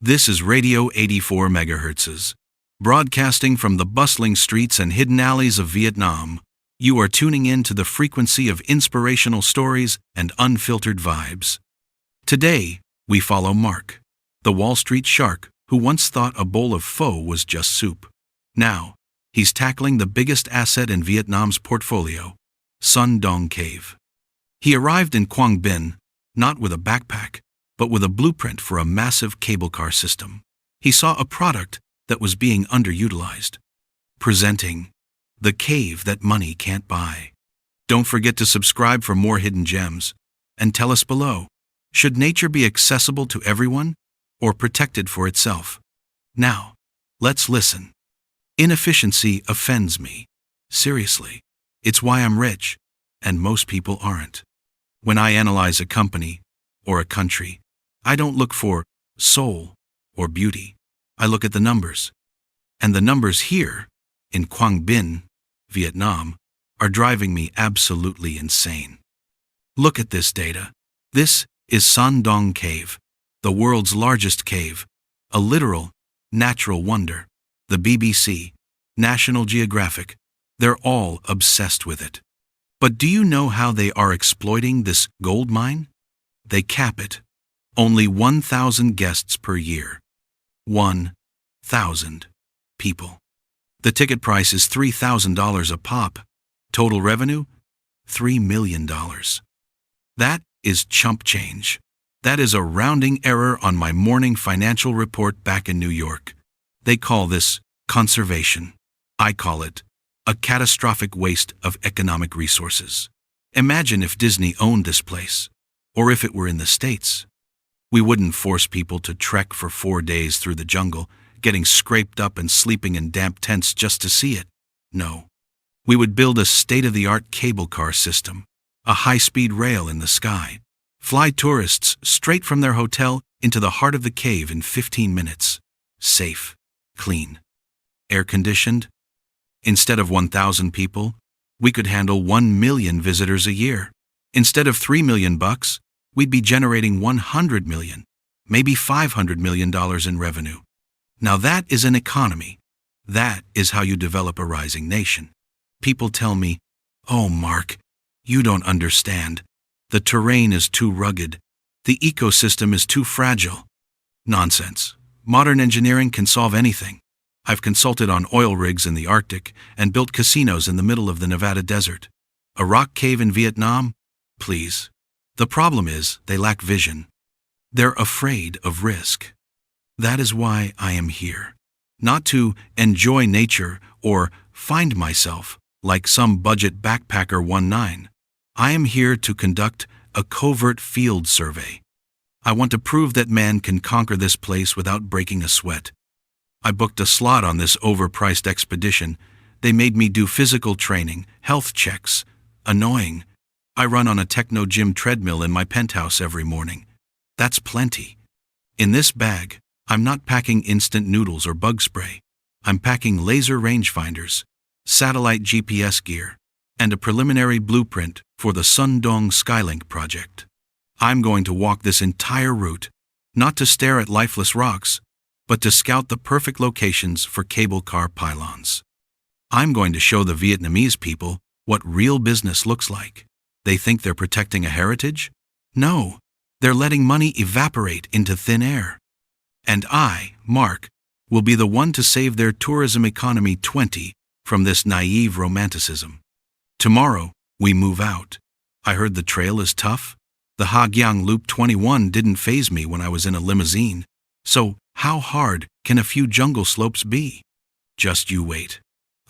This is Radio 84 MHz, broadcasting from the bustling streets and hidden alleys of Vietnam. You are tuning in to the frequency of inspirational stories and unfiltered vibes. Today, we follow Mark, the Wall Street shark who once thought a bowl of pho was just soup. Now, he's tackling the biggest asset in Vietnam's portfolio, Son Doong Cave. He arrived in Quang Binh, not with a backpack, but with a blueprint for a massive cable car system. He saw a product that was being underutilized. Presenting the cave that money can't buy. Don't forget to subscribe for more hidden gems. And tell us below, should nature be accessible to everyone or protected for itself? Now, let's listen. Inefficiency offends me. Seriously, it's why I'm rich, and most people aren't. When I analyze a company or a country, I don't look for soul or beauty. I look at the numbers. And the numbers here, in Quang Binh, Vietnam, are driving me absolutely insane. Look at this data. This is Son Doong Cave, the world's largest cave, a literal, natural wonder. The BBC, National Geographic, they're all obsessed with it. But do you know how they are exploiting this gold mine? They cap it. Only 1,000 guests per year. 1,000 people. The ticket price is $3,000 a pop. Total revenue? $3 million. That is chump change. That is a rounding error on my morning financial report back in New York. They call this conservation. I call it a catastrophic waste of economic resources. Imagine if Disney owned this place, or if it were in the States. We wouldn't force people to trek for 4 days through the jungle, getting scraped up and sleeping in damp tents just to see it. No. We would build a state-of-the-art cable car system, a high-speed rail in the sky, fly tourists straight from their hotel into the heart of the cave in 15 minutes. Safe, clean, air-conditioned. Instead of 1,000 people, we could handle 1 million visitors a year. Instead of $3 million, we'd be generating $100 million, maybe $500 million in revenue. Now that is an economy. That is how you develop a rising nation. People tell me, "Oh, Mark, you don't understand. The terrain is too rugged. The ecosystem is too fragile." Nonsense. Modern engineering can solve anything. I've consulted on oil rigs in the Arctic and built casinos in the middle of the Nevada desert. A rock cave in Vietnam? Please. The problem is they lack vision. They're afraid of risk. That is why I am here. Not to enjoy nature or find myself like some budget backpacker 19. I am here to conduct a covert field survey. I want to prove that man can conquer this place without breaking a sweat. I booked a slot on this overpriced expedition. They made me do physical training, health checks. Annoying. I run on a techno gym treadmill in my penthouse every morning. That's plenty. In this bag, I'm not packing instant noodles or bug spray. I'm packing laser rangefinders, satellite GPS gear, and a preliminary blueprint for the Son Doong Skylink project. I'm going to walk this entire route, not to stare at lifeless rocks, but to scout the perfect locations for cable car pylons. I'm going to show the Vietnamese people what real business looks like. They think they're protecting a heritage? No, they're letting money evaporate into thin air. And I, Mark, will be the one to save their tourism economy 20 from this naive romanticism. Tomorrow, we move out. I heard the trail is tough. The Ha Giang Loop 21 didn't faze me when I was in a limousine. So, how hard can a few jungle slopes be? Just you wait.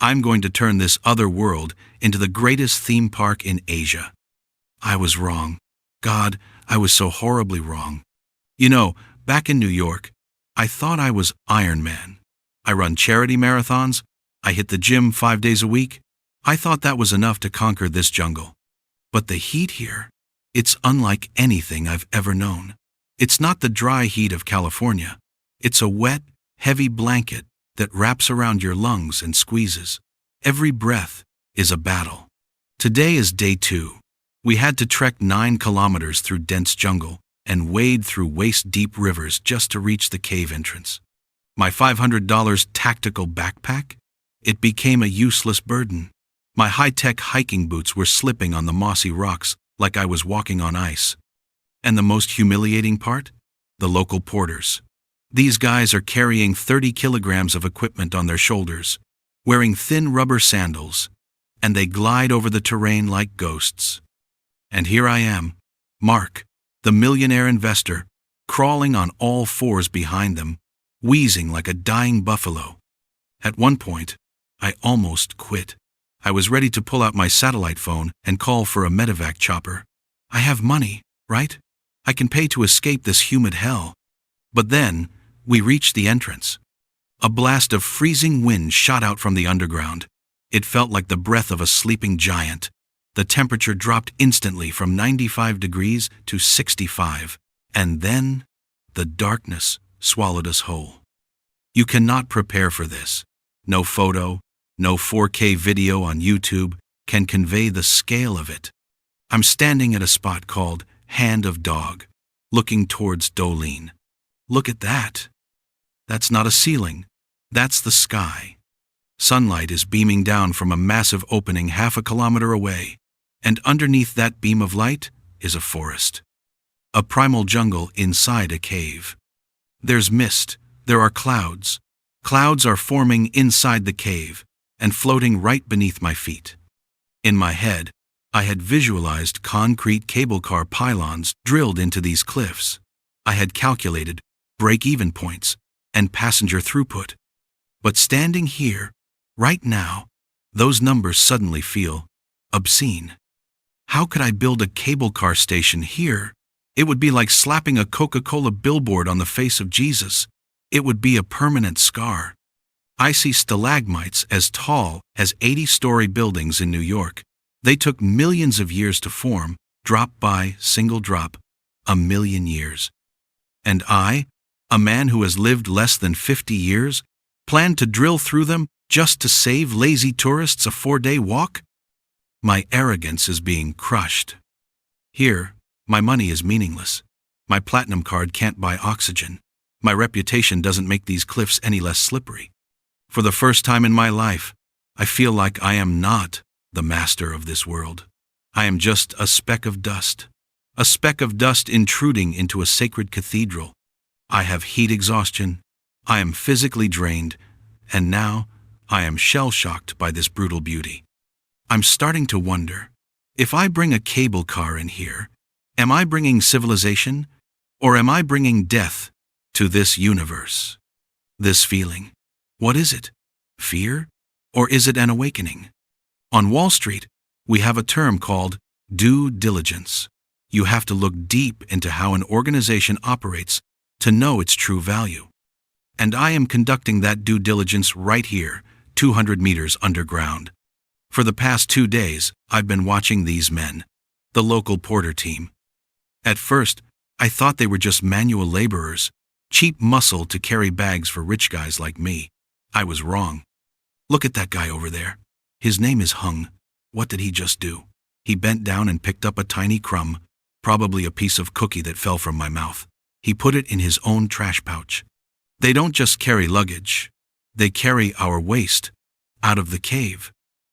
I'm going to turn this other world into the greatest theme park in Asia. I was wrong. God, I was so horribly wrong. You know, back in New York, I thought I was Iron Man. I run charity marathons. I hit the gym 5 days a week. I thought that was enough to conquer this jungle. But the heat here, it's unlike anything I've ever known. It's not the dry heat of California. It's a wet, heavy blanket that wraps around your lungs and squeezes. Every breath is a battle. Today is day 2. We had to trek 9 kilometers through dense jungle, and wade through waist-deep rivers just to reach the cave entrance. My $500 tactical backpack? It became a useless burden. My high-tech hiking boots were slipping on the mossy rocks like I was walking on ice. And the most humiliating part? The local porters. These guys are carrying 30 kilograms of equipment on their shoulders, wearing thin rubber sandals, and they glide over the terrain like ghosts. And here I am, Mark, the millionaire investor, crawling on all fours behind them, wheezing like a dying buffalo. At one point, I almost quit. I was ready to pull out my satellite phone and call for a medevac chopper. I have money, right? I can pay to escape this humid hell. But then, we reached the entrance. A blast of freezing wind shot out from the underground. It felt like the breath of a sleeping giant. The temperature dropped instantly from 95 degrees to 65, and then the darkness swallowed us whole. You cannot prepare for this. No photo, no 4K video on YouTube can convey the scale of it. I'm standing at a spot called Hand of Dog, looking towards Doline. Look at that. That's not a ceiling. That's the sky. Sunlight is beaming down from a massive opening half a kilometer away, and underneath that beam of light is a forest. A primal jungle inside a cave. There's mist. There are clouds. Clouds are forming inside the cave and floating right beneath my feet. In my head, I had visualized concrete cable car pylons drilled into these cliffs. I had calculated break-even points and passenger throughput. But standing here, right now, those numbers suddenly feel obscene. How could I build a cable car station here? It would be like slapping a Coca-Cola billboard on the face of Jesus. It would be a permanent scar. I see stalagmites as tall as 80-story buildings in New York. They took millions of years to form, drop by single drop, 1,000,000 years. And I, a man who has lived less than 50 years, plan to drill through them just to save lazy tourists a 4-day walk? My arrogance is being crushed. Here, my money is meaningless. My platinum card can't buy oxygen. My reputation doesn't make these cliffs any less slippery. For the first time in my life, I feel like I am not the master of this world. I am just a speck of dust. A speck of dust intruding into a sacred cathedral. I have heat exhaustion. I am physically drained. And now, I am shell-shocked by this brutal beauty. I'm starting to wonder, if I bring a cable car in here, am I bringing civilization, or am I bringing death to this universe? This feeling, what is it? Fear? Or is it an awakening? On Wall Street, we have a term called due diligence. You have to look deep into how an organization operates to know its true value. And I am conducting that due diligence right here, 200 meters underground. For the past 2 days, I've been watching these men, the local porter team. At first, I thought they were just manual laborers, cheap muscle to carry bags for rich guys like me. I was wrong. Look at that guy over there. His name is Hung. What did he just do? He bent down and picked up a tiny crumb, probably a piece of cookie that fell from my mouth. He put it in his own trash pouch. They don't just carry luggage. They carry our waste out of the cave.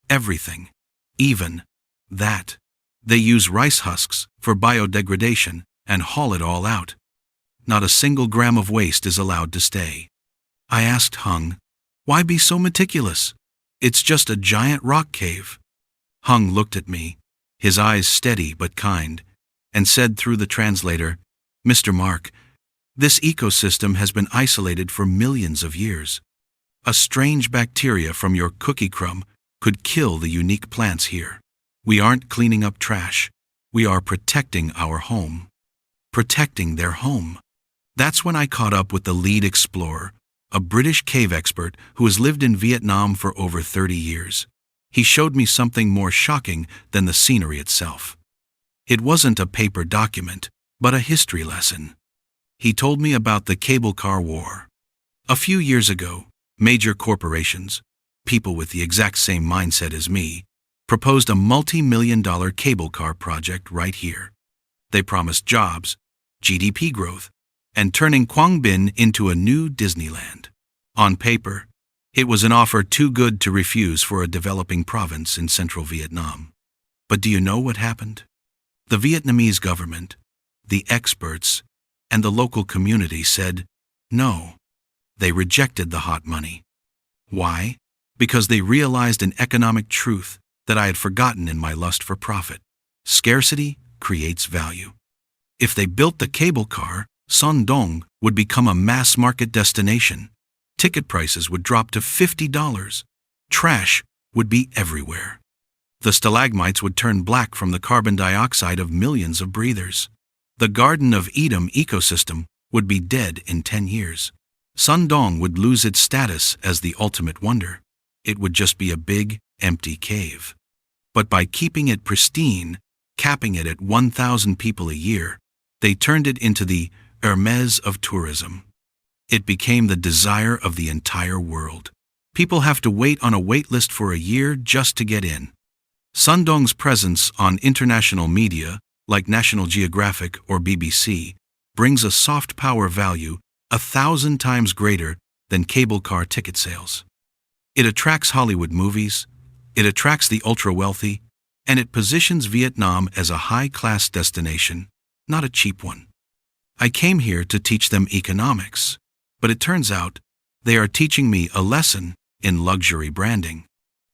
Everything. Even that. They use rice husks for biodegradation and haul it all out. Not a single gram of waste is allowed to stay. I asked Hung, why be so meticulous? It's just a giant rock cave. Hung looked at me, his eyes steady but kind, and said through the translator, Mr. Mark, this ecosystem has been isolated for millions of years. A strange bacteria from your cookie crumb could kill the unique plants here. We aren't cleaning up trash. We are protecting our home. Protecting their home. That's when I caught up with the lead explorer, a British cave expert who has lived in Vietnam for over 30 years. He showed me something more shocking than the scenery itself. It wasn't a paper document, but a history lesson. He told me about the cable car war. A few years ago, major corporations, people with the exact same mindset as me, proposed a multi-million-dollar cable car project right here. They promised jobs, GDP growth, and turning Quang Binh into a new Disneyland. On paper, it was an offer too good to refuse for a developing province in central Vietnam. But do you know what happened? The Vietnamese government, the experts, and the local community said no. They rejected the hot money. Why? Because they realized an economic truth that I had forgotten in my lust for profit. Scarcity creates value. If they built the cable car, Son Doong would become a mass market destination. Ticket prices would drop to $50. Trash would be everywhere. The stalagmites would turn black from the carbon dioxide of millions of breathers. The Garden of Edam ecosystem would be dead in 10 years. Son Doong would lose its status as the ultimate wonder. It would just be a big, empty cave. But by keeping it pristine, capping it at 1,000 people a year, they turned it into the Hermes of tourism. It became the desire of the entire world. People have to wait on a wait list for a year just to get in. Son Doong's presence on international media, like National Geographic or BBC, brings a soft power value 1,000 times greater than cable car ticket sales. It attracts Hollywood movies, it attracts the ultra-wealthy, and it positions Vietnam as a high-class destination, not a cheap one. I came here to teach them economics, but it turns out they are teaching me a lesson in luxury branding.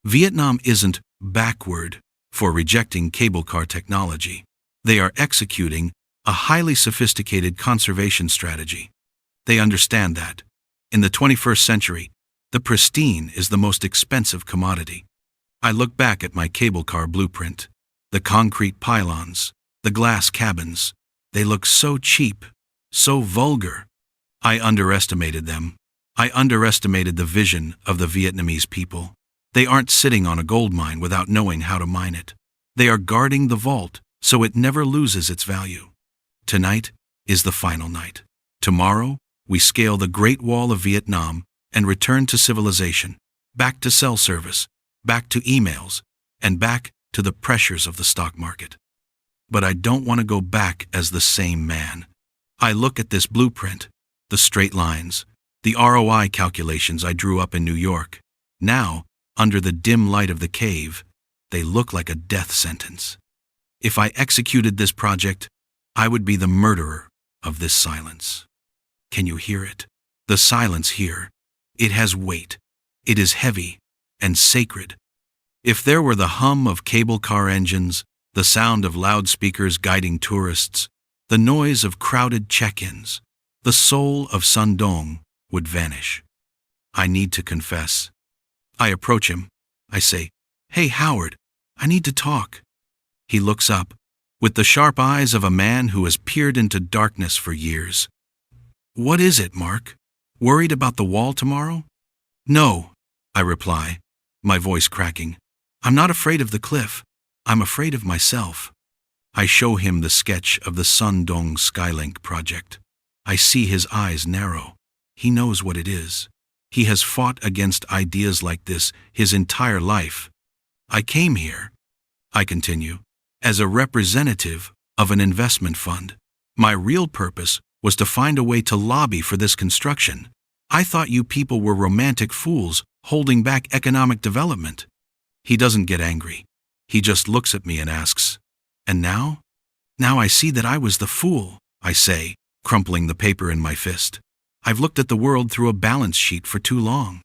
Vietnam isn't backward for rejecting cable car technology. They are executing a highly sophisticated conservation strategy. They understand that, in the 21st century, the pristine is the most expensive commodity. I look back at my cable car blueprint. The concrete pylons, the glass cabins, they look so cheap, so vulgar. I underestimated them. I underestimated the vision of the Vietnamese people. They aren't sitting on a gold mine without knowing how to mine it. They are guarding the vault so it never loses its value. Tonight is the final night. Tomorrow, we scale the Great Wall of Vietnam and return to civilization, back to cell service, back to emails, and back to the pressures of the stock market. But I don't want to go back as the same man. I look at this blueprint, the straight lines, the ROI calculations I drew up in New York. Now, under the dim light of the cave, they look like a death sentence. If I executed this project, I would be the murderer of this silence. Can you hear it? The silence here. It has weight. It is heavy and sacred. If there were the hum of cable car engines, the sound of loudspeakers guiding tourists, the noise of crowded check-ins, the soul of Son Doong would vanish. I need to confess. I approach him. I say, "Hey, Howard, I need to talk." He looks up, with the sharp eyes of a man who has peered into darkness for years. "What is it, Mark? Worried about the wall tomorrow?" "No," I reply, my voice cracking. "I'm not afraid of the cliff. I'm afraid of myself." I show him the sketch of the Son Doong Skylink project. I see his eyes narrow. He knows what it is. He has fought against ideas like this his entire life. "I came here," I continue, "as a representative of an investment fund. My real purpose was to find a way to lobby for this construction. I thought you people were romantic fools holding back economic development." He doesn't get angry. He just looks at me and asks, "And now?" "Now I see that I was the fool," I say, crumpling the paper in my fist. "I've looked at the world through a balance sheet for too long.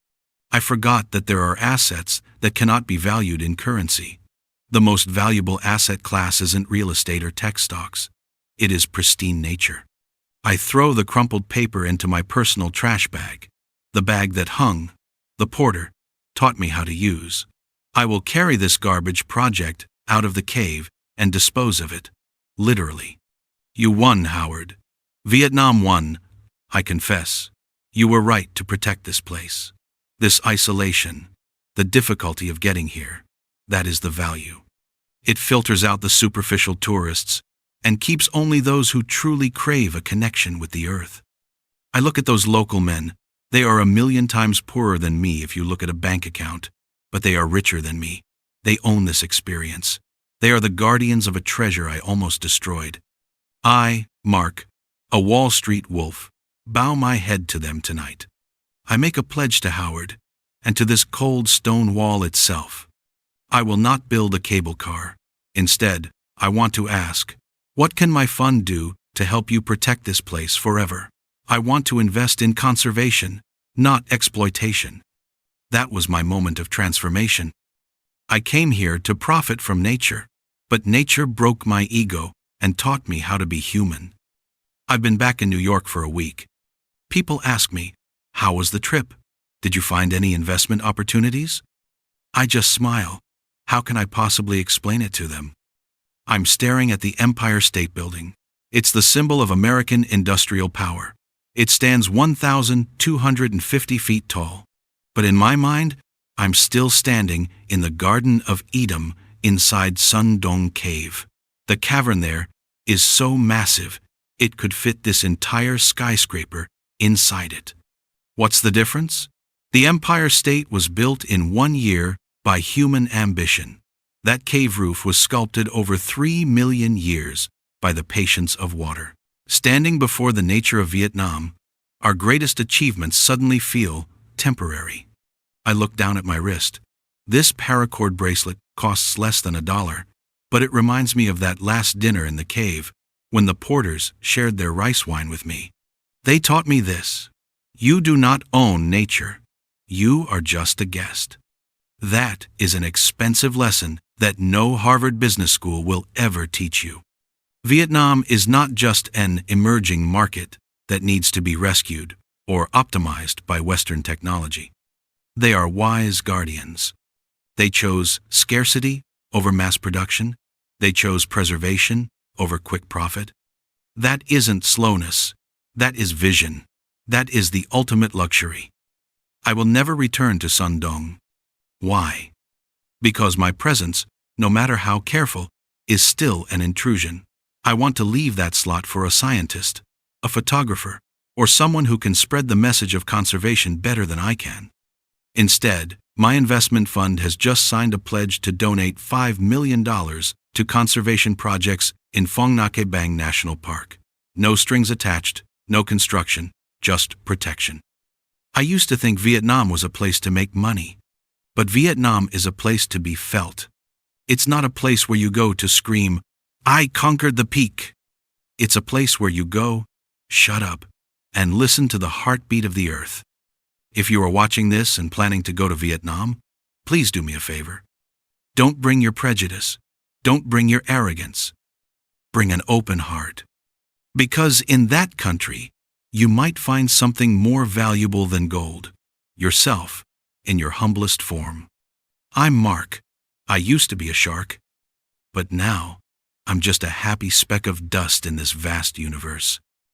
I forgot that there are assets that cannot be valued in currency. The most valuable asset class isn't real estate or tech stocks. It is pristine nature." I throw the crumpled paper into my personal trash bag, the bag that Hung, the porter, taught me how to use. I will carry this garbage project out of the cave and dispose of it, literally. "You won, Howard. Vietnam won, I confess. You were right to protect this place. This isolation, the difficulty of getting here, that is the value. It filters out the superficial tourists and keeps only those who truly crave a connection with the earth." I look at those local men. They are 1,000,000 times poorer than me if you look at a bank account, but they are richer than me. They own this experience. They are the guardians of a treasure I almost destroyed. I, Mark, a Wall Street wolf, bow my head to them tonight. I make a pledge to Howard, and to this cold stone wall itself. I will not build a cable car. Instead, I want to ask, what can my fund do to help you protect this place forever? I want to invest in conservation, not exploitation. That was my moment of transformation. I came here to profit from nature, but nature broke my ego and taught me how to be human. I've been back in New York for a week. People ask me, how was the trip? Did you find any investment opportunities? I just smile. How can I possibly explain it to them? I'm staring at the Empire State Building. It's the symbol of American industrial power. It stands 1,250 feet tall. But in my mind, I'm still standing in the Garden of Edam inside Doong Cave. The cavern there is so massive, it could fit this entire skyscraper inside it. What's the difference? The Empire State was built in 1 year by human ambition. That cave roof was sculpted over 3 million years by the patience of water. Standing before the nature of Vietnam, our greatest achievements suddenly feel temporary. I look down at my wrist. This paracord bracelet costs less than $1, but it reminds me of that last dinner in the cave when the porters shared their rice wine with me. They taught me this: you do not own nature. You are just a guest. That is an expensive lesson that no Harvard Business School will ever teach you. Vietnam is not just an emerging market that needs to be rescued or optimized by Western technology. They are wise guardians. They chose scarcity over mass production. They chose preservation over quick profit. That isn't slowness. That is vision. That is the ultimate luxury. I will never return to Doong. Why? Because my presence, no matter how careful, is still an intrusion. I want to leave that slot for a scientist, a photographer, or someone who can spread the message of conservation better than I can. Instead, my investment fund has just signed a pledge to donate $5 million to conservation projects in Phong Nha Bang National Park. No strings attached, no construction, just protection. I used to think Vietnam was a place to make money, but Vietnam is a place to be felt. It's not a place where you go to scream, "I conquered the peak." It's a place where you go, shut up, and listen to the heartbeat of the earth. If you are watching this and planning to go to Vietnam, please do me a favor. Don't bring your prejudice. Don't bring your arrogance. Bring an open heart. Because in that country, you might find something more valuable than gold, yourself, in your humblest form. I'm Mark. I used to be a shark, but now I'm just a happy speck of dust in this vast universe.